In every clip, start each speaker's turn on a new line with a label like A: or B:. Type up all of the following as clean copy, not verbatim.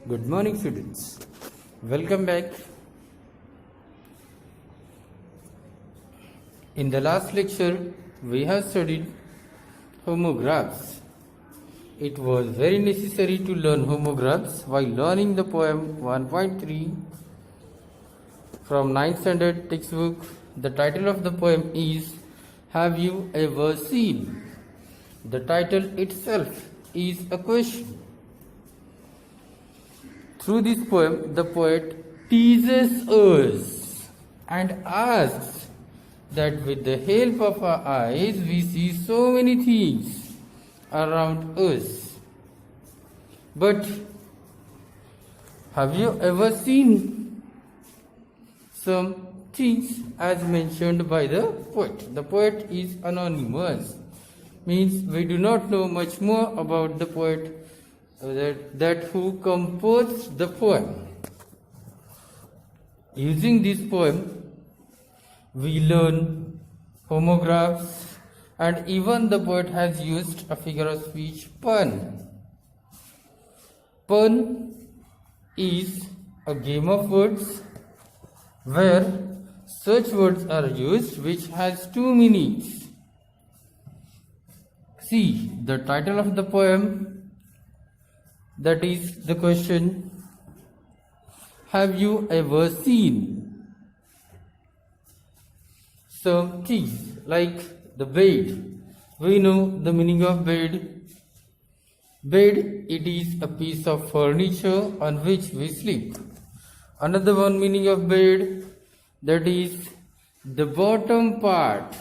A: Good morning, students. Welcome back. In the last lecture, we have studied homographs. It was very necessary to learn homographs while learning the poem 1.3 from 9th standard textbook. The title of the poem is Have You Ever Seen? The title itself is a question. Through this poem, the poet teases us and asks that with the help of our eyes, we see so many things around us. But have you ever seen some things as mentioned by the poet? The poet is anonymous, means we do not know much more about the poet that who composed the poem. Using this poem, we learn homographs, and even the poet has used a figure of speech, pun. Pun is a game of words where such words are used which has two meanings. See the title of the poem. That is the question, have you ever seen some things like the bed? We know the meaning of bed. Bed, it is a piece of furniture on which we sleep. Another one meaning of bed, that is the bottom part.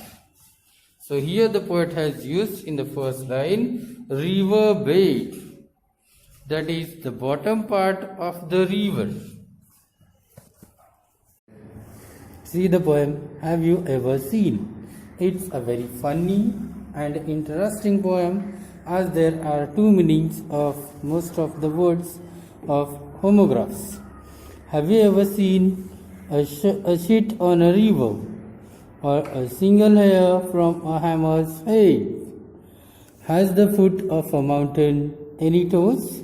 A: So here the poet has used in the first line, river bed. That is the bottom part of the river. See the poem, Have You Ever Seen? It's a very funny and interesting poem as there are two meanings of most of the words of homographs. Have you ever seen a sheet on a river or a single hair from a hammer's head? Has the foot of a mountain any toes?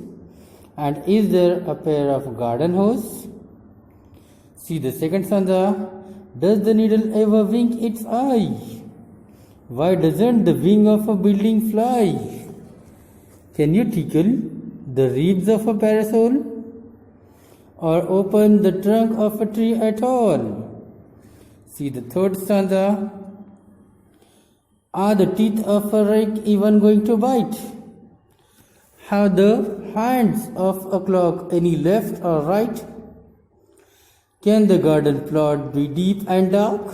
A: And is there a pair of garden hose? See the second stanza. Does the needle ever wink its eye? Why doesn't the wing of a building fly? Can you tickle the ribs of a parasol? Or open the trunk of a tree at all? See the third stanza. Are the teeth of a rake even going to bite? Have the hands of a clock any left or right? Can the garden plot be deep and dark?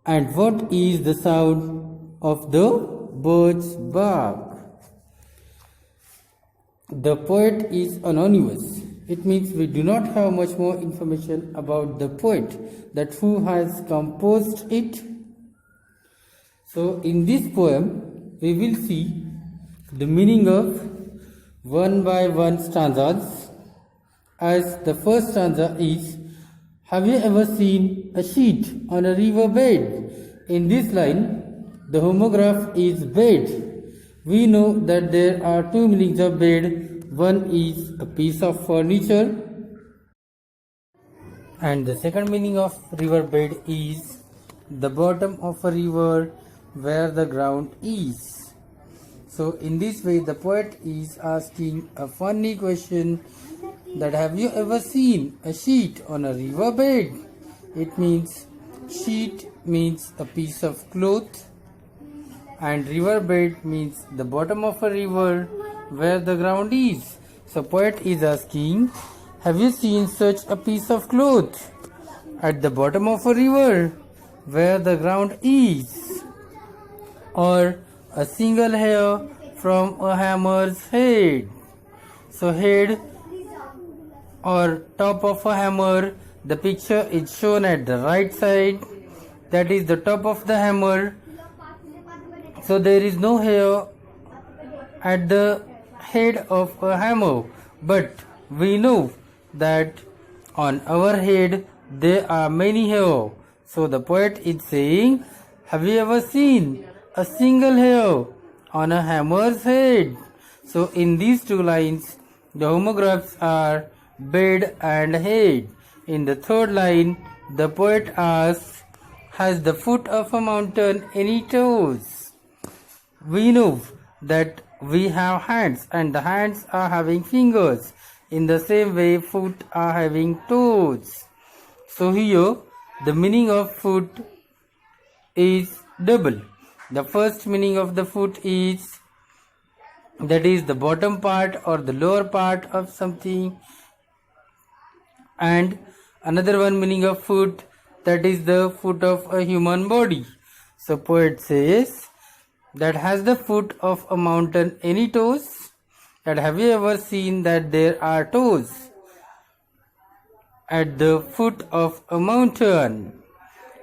A: And what is the sound of the bird's bark? The poet is anonymous. It means we do not have much more information about the poet, that who has composed it. So in this poem, we will see the meaning of one by one stanzas, as the first stanza is, have you ever seen a sheet on a river bed? In this line, the homograph is bed. We know that there are two meanings of bed. One is a piece of furniture, and the second meaning of river bed is the bottom of a river where the ground is. So in this way the poet is asking a funny question, that have you ever seen a sheet on a river bed? It means sheet means a piece of cloth, and river bed means the bottom of a river where the ground is. So poet is asking, have you seen such a piece of cloth at the bottom of a river where the ground is? Or a single hair from a hammer's head. So head or top of a hammer, the picture is shown at the right side. That is the top of the hammer. So there is no hair at the head of a hammer. But we know that on our head there are many hair. So the poet is saying, have you ever seen a single hair on a hammer's head? So in these two lines, The homographs are bed and head. In the third line, the poet asks, has the foot of a mountain any toes? We know that we have hands and the hands are having fingers. In the same way, foot are having toes. So here, the meaning of foot is double. The first meaning of the foot is, that is the bottom part or the lower part of something, and another one meaning of foot, that is the foot of a human body. So poet says that has the foot of a mountain any toes? That have you ever seen that there are toes at the foot of a mountain?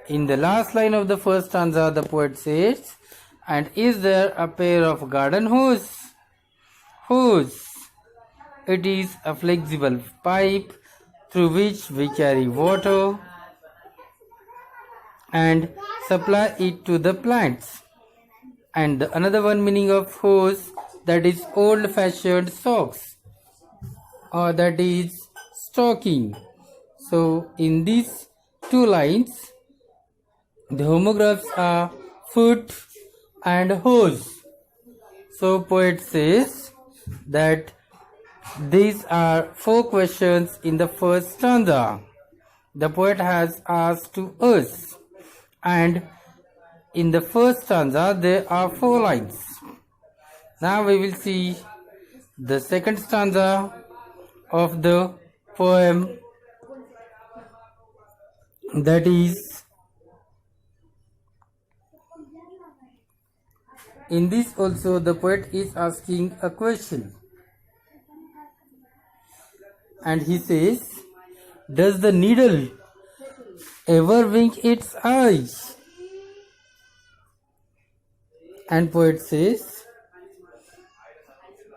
A: In the last line of the first stanza, the poet says, and is there a pair of garden hose? Hose. It is a flexible pipe through which we carry water and supply it to the plants. And another one meaning of hose, that is old-fashioned socks, or that is stocking. So in these two lines, the homographs are foot and hose. So poet says that these are 4 questions in the first stanza. The poet has asked to us, and in the first stanza there are 4 lines. Now we will see the second stanza of the poem, that is, in this also the poet is asking a question, and he says, does the needle ever wink its eyes? And poet says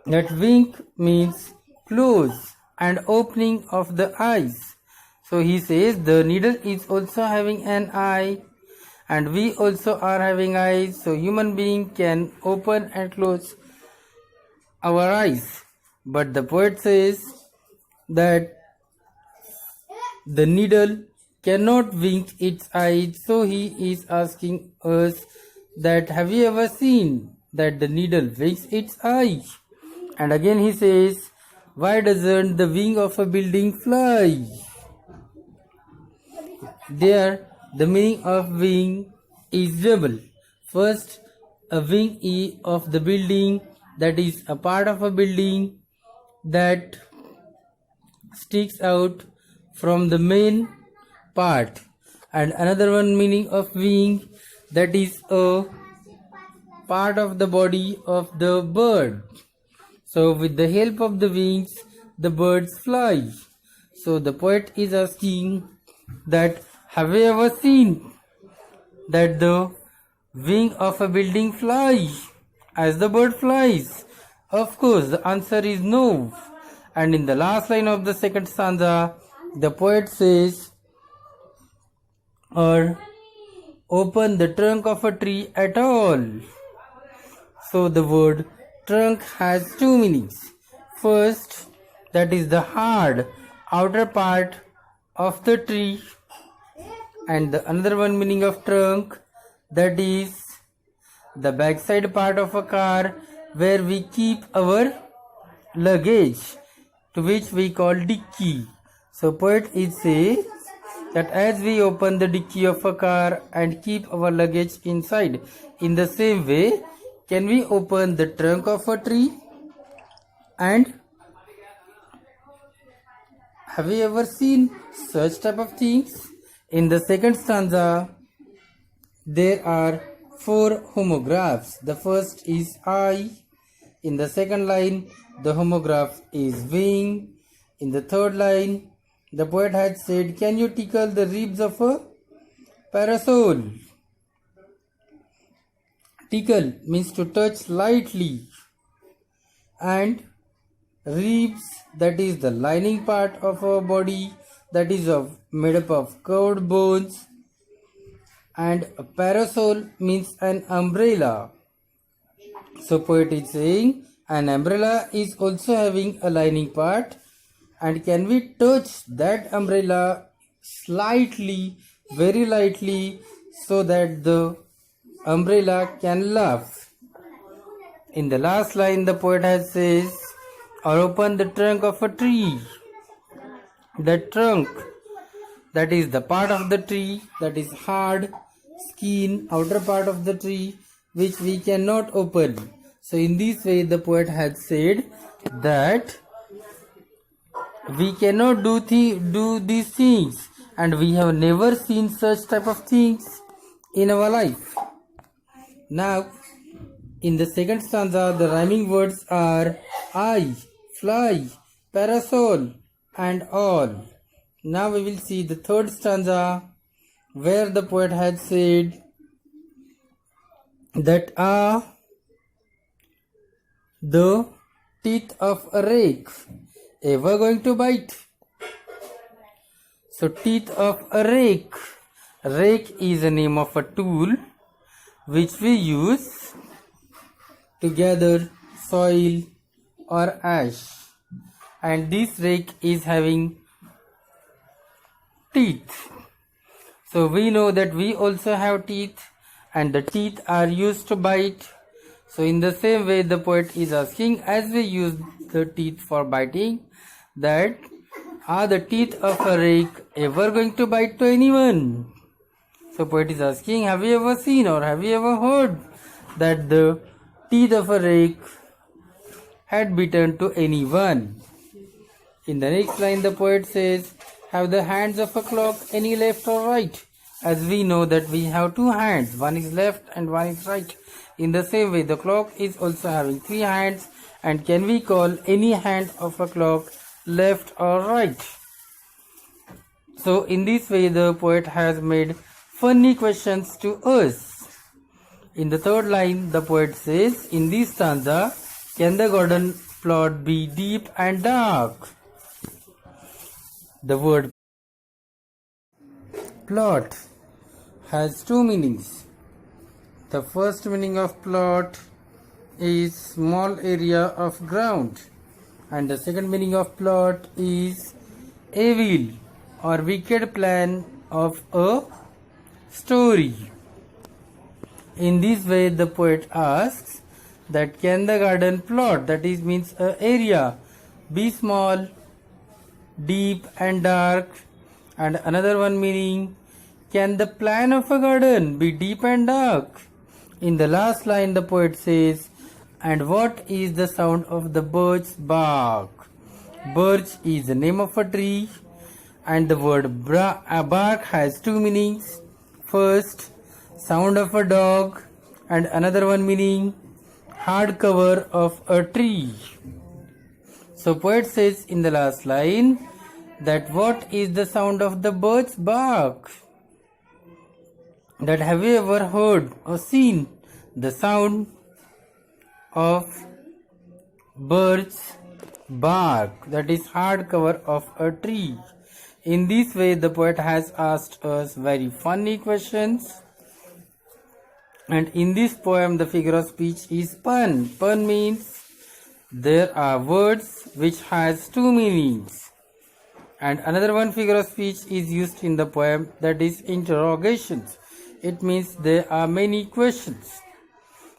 A: that wink means close and opening of the eyes. So he says the needle is also having an eye, and we also are having eyes. So human being can open and close our eyes. But the poet says that the needle cannot wink its eyes. So he is asking us that have you ever seen that the needle winks its eye? And again he says, why doesn't the wing of a building fly? There the meaning of wing is double. First, a wing of the building, that is a part of a building that sticks out from the main part, and another one meaning of wing, that is a part of the body of the bird. So with the help of the wings, the birds fly. So the poet is asking that have you ever seen that the wing of a building flies as the bird flies? Of course, the answer is no. And in the last line of the second stanza, the poet says, or open the trunk of a tree at all. So the word trunk has 2 meanings. First, that is the hard outer part of the tree, and the another one meaning of trunk, that is the backside part of a car where we keep our luggage, to which we call dicky. So poet is saying that as we open the dicky of a car and keep our luggage inside, in the same way can we open the trunk of a tree? And have you ever seen such type of things? In the second stanza, there are 4 homographs. The first is eye. In the second line, the homograph is wing. In the third line, the poet had said, can you tickle the ribs of a parasol? Tickle means to touch lightly. And ribs, that is the lining part of our body, that is made up of curved bones. And a parasol means an umbrella. So poet is saying An umbrella is also having a lining part, and can we touch that umbrella slightly, very lightly, so that the umbrella can laugh? In the last line, the poet has says, or open the trunk of a tree. The trunk, that is the part of the tree that is hard, skin, outer part of the tree, which we cannot open. So in this way, the poet has said that we cannot do these things, and we have never seen such type of things in our life. Now, in the second stanza, the rhyming words are I, fly, parasol, and all. Now we will see the third stanza, where the poet had said that are the teeth of a rake ever going to bite? So teeth of a rake. Rake is a name of a tool which we use to gather soil or ash, and this rake is having teeth. So we know that we also have teeth, and the teeth are used to bite. So in the same way, the poet is asking, as we use the teeth for biting, that are the teeth of a rake ever going to bite to anyone? So poet is asking, have you ever seen or have you ever heard that the teeth of a rake had bitten to anyone? In the next line, the poet says, have the hands of a clock any left or right? As we know that we have two hands, one is left and one is right. In the same way, the clock is also having three hands, and can we call any hand of a clock left or right? So in this way, the poet has made funny questions to us. In the third line, the poet says, in this stanza, can the garden plot be deep and dark? The word plot has two meanings. The first meaning of plot is small area of ground, and the second meaning of plot is evil or wicked plan of a story. In this way, the poet asks that can the garden plot, that is means a area, be small, deep and dark? And another one meaning, can the plan of a garden be deep and dark? In the last line, the poet says, and what is the sound of the bird's bark? Birch is the name of a tree, and the word bark has two meanings. First, sound of a dog, and another one meaning, hard cover of a tree. So poet says in the last line that what is the sound of the bird's bark? That have you ever heard or seen the sound of bird's bark, that is hard cover of a tree? In this way, the poet has asked us very funny questions. And in this poem, the figure of speech is pun. Pun means there are words which has two meanings. And another one figure of speech is used in the poem, that is interrogations. It means there are many questions.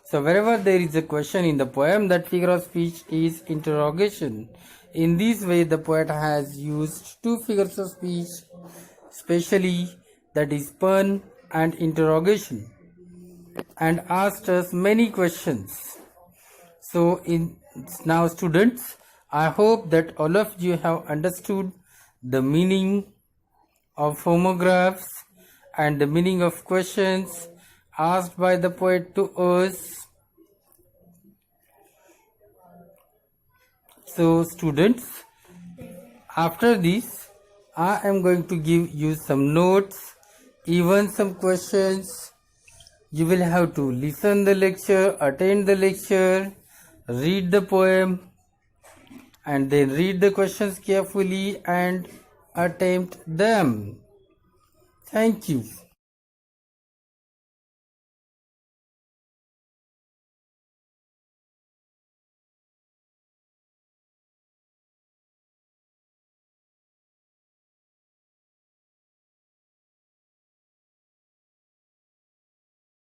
A: So wherever there is a question in the poem, that figure of speech is interrogation. In this way, the poet has used two figures of speech, specially, that is pun and interrogation, and asked us many questions. So now students, I hope that all of you have understood the meaning of homographs and the meaning of questions asked by the poet to us. So students, after this, I am going to give you some notes, even some questions. You will have to listen the lecture, attend the lecture, read the poem, and then read the questions carefully and attempt them. Thank you.